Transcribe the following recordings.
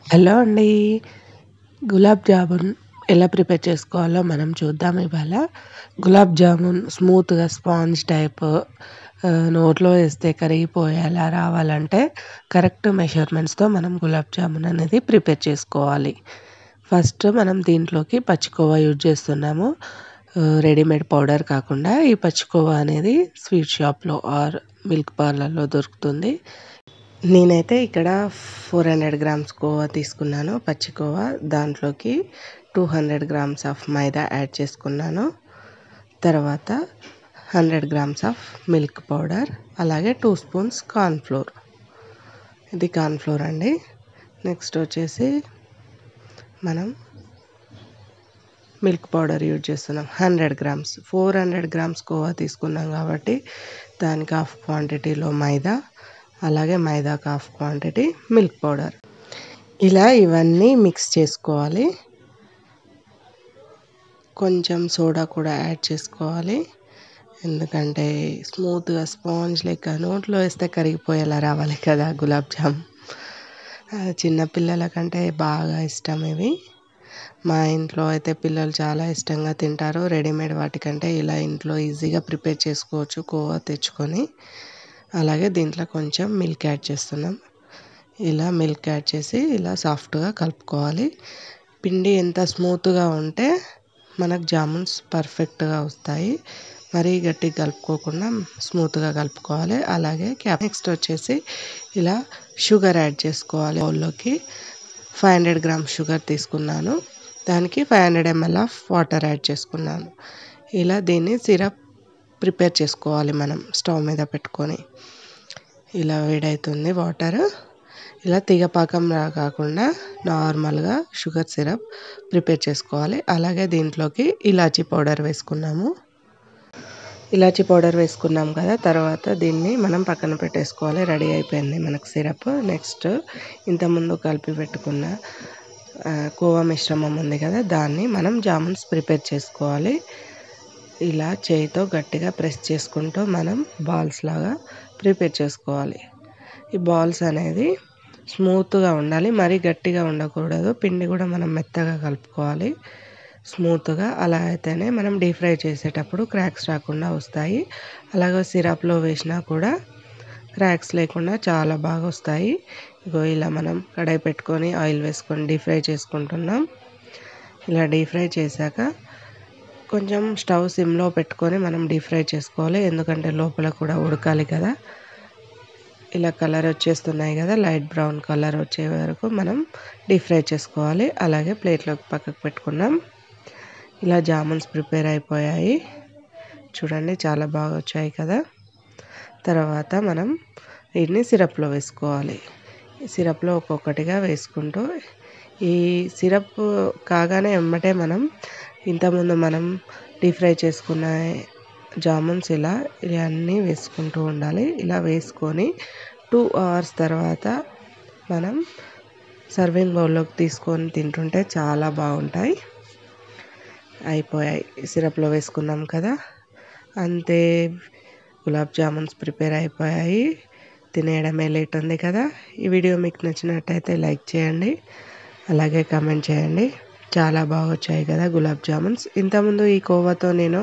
Hello అండి. గులాబ్ జామున్ ఎలా prepare చేసుకోవాలో మనం చూద్దాం ఇవాళ. గులాబ్ జామున్ స్మూత్‌గా స్పాంజ్ టైప్ నోట్లో వేస్తే కరిగిపోయేలా రావాలంటే కరెక్ట్ మెజర్‌మెంట్స్‌తో మనం గులాబ్ జామున్ అనేది ప్రిపేర్ చేసుకోవాలి. ఫస్ట్ మనం దీంట్లోకి పచ్చికోవా యూజ్ చేస్తున్నాము. రెడీమేడ్ పౌడర్ కాకుండా ఈ పచ్చికోవా అనేది స్వీట్ షాప్‌లో ఆర్ మిల్క్ పార్లర్‌లో దొరుకుతుంది. నేనైతే ఇక్కడ 400 గ్రామ్స్ కోవా తీసుకున్నాను పచ్చి కోవా. దాంట్లోకి 200 గ్రామ్స్ ఆఫ్ మైదా యాడ్ చేసుకున్నాను. తర్వాత 100 గ్రామ్స్ ఆఫ్ మిల్క్ పౌడర్, అలాగే 2 స్పూన్స్ కార్న్ ఫ్లోర్. ఇది కార్న్ ఫ్లోర్ అండి. నెక్స్ట్ వచ్చేసి మనం మిల్క్ పౌడర్ యూజ్ చేస్తున్నాం 100 గ్రామ్స్. 400 గ్రామ్స్ కోవా తీసుకున్నాం కాబట్టి దానికి హాఫ్ క్వాంటిటీలో మైదా, అలాగే మైదాకు హాఫ్ క్వాంటిటీ మిల్క్ పౌడర్. ఇలా ఇవన్నీ మిక్స్ చేసుకోవాలి. కొంచెం సోడా కూడా యాడ్ చేసుకోవాలి. ఎందుకంటే స్మూత్‌గా స్పాంజ్ లెక్క నోట్లో వేస్తే కరిగిపోయేలా రావాలి కదా గులాబ్ జామ్. చిన్నపిల్లల కంటే బాగా ఇష్టం ఇవి. మా ఇంట్లో అయితే పిల్లలు చాలా ఇష్టంగా తింటారు. రెడీమేడ్ వాటికంటే ఇలా ఇంట్లో ఈజీగా ప్రిపేర్ చేసుకోవచ్చు కోవా తెచ్చుకొని. అలాగే దీంట్లో కొంచెం మిల్క్ యాడ్ చేస్తున్నాం. ఇలా మిల్క్ యాడ్ చేసి ఇలా సాఫ్ట్‌గా కలుపుకోవాలి. పిండి ఎంత స్మూత్‌గా ఉంటే మనకు జామున్స్ పర్ఫెక్ట్‌గా వస్తాయి. మరీ గట్టిగా కలుపుకోకుండా స్మూత్‌గా కలుపుకోవాలి. అలాగే నెక్స్ట్ వచ్చేసి ఇలా షుగర్ యాడ్ చేసుకోవాలి. బౌల్లోకి 500 గ్రామ్స్ షుగర్ తీసుకున్నాను. దానికి 500 ml ఆఫ్ వాటర్ యాడ్ చేసుకున్నాను. ఇలా దీన్ని సిరప్ ప్రిపేర్ చేసుకోవాలి మనం స్టవ్ మీద పెట్టుకొని. ఇలా వేడవుతుంది వాటర్. ఇలా తీగపాకంలా కాకుండా నార్మల్గా షుగర్ సిరప్ ప్రిపేర్ చేసుకోవాలి. అలాగే దీంట్లోకి ఇలాచీ పౌడర్ వేసుకున్నాము. ఇలాచీ పౌడర్ వేసుకున్నాం కదా, తర్వాత దీన్ని మనం పక్కన పెట్టేసుకోవాలి. రెడీ అయిపోయింది మనకు సిరప్. నెక్స్ట్ ఇంతకుముందు కలిపి పెట్టుకున్న కోవా మిశ్రమం ఉంది కదా, దాన్ని మనం జామున్స్ ప్రిపేర్ చేసుకోవాలి. ఇలా చేయితో గట్టిగా ప్రెస్ చేసుకుంటూ మనం బాల్స్ లాగా ప్రిపేర్ చేసుకోవాలి. ఈ బాల్స్ అనేది స్మూత్‌గా ఉండాలి, మరీ గట్టిగా ఉండకూడదు. పిండి కూడా మనం మెత్తగా కలుపుకోవాలి స్మూత్‌గా. అలా అయితేనే మనం డీప్ ఫ్రై చేసేటప్పుడు క్రాక్స్ రాకుండా వస్తాయి. అలాగే సిరప్లో వేసినా కూడా క్రాక్స్ లేకుండా చాలా బాగా వస్తాయి. ఇగో ఇలా మనం కడాయి పెట్టుకొని ఆయిల్ వేసుకొని డీప్ ఫ్రై చేసుకుంటున్నాం. ఇలా డీప్ ఫ్రై చేశాక కొంచెం స్టవ్ సిమ్లో పెట్టుకొని మనం డీప్ ఫ్రై చేసుకోవాలి. ఎందుకంటే లోపల కూడా ఉడకాలి కదా. ఇలా కలర్ వచ్చేస్తున్నాయి కదా, లైట్ బ్రౌన్ కలర్ వచ్చే వరకు మనం డీప్ ఫ్రై చేసుకోవాలి. అలాగే ప్లేట్లోకి పక్కకు పెట్టుకున్నాం. ఇలా జామున్స్ ప్రిపేర్ అయిపోయాయి. చూడండి చాలా బాగా వచ్చాయి కదా. తర్వాత మనం వీటిని సిరప్లో వేసుకోవాలి. ఈ సిరప్లో ఒక్కొక్కటిగా వేసుకుంటూ ఈ సిరప్ కాగానే వెంబటే మనం ఇంతకుముందు మనం డీప్ ఫ్రై చేసుకున్న జామున్స్ ఇలా అన్నీ వేసుకుంటూ ఉండాలి. ఇలా వేసుకొని 2 hours తర్వాత మనం సర్వింగ్ బౌల్లోకి తీసుకొని తింటుంటే చాలా బాగుంటాయి. అయిపోయాయి, సిరప్లో వేసుకున్నాం కదా, అంతే. గులాబ్ జామున్స్ ప్రిపేర్ అయిపోయాయి. తినేయడమే లేట్ ఉంది కదా. ఈ వీడియో మీకు నచ్చినట్టయితే లైక్ చేయండి, అలాగే కామెంట్ చేయండి. చాలా బాగా వచ్చాయి కదా గులాబ్ జామున్స్. ఇంతకుముందు ఈ కోవాతో నేను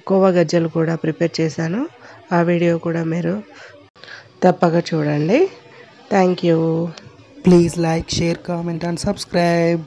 కోవా గజ్జలు కూడా ప్రిపేర్ చేశాను. ఆ వీడియో కూడా మీరు తప్పక చూడండి. Thank you. Please like, share, comment and subscribe.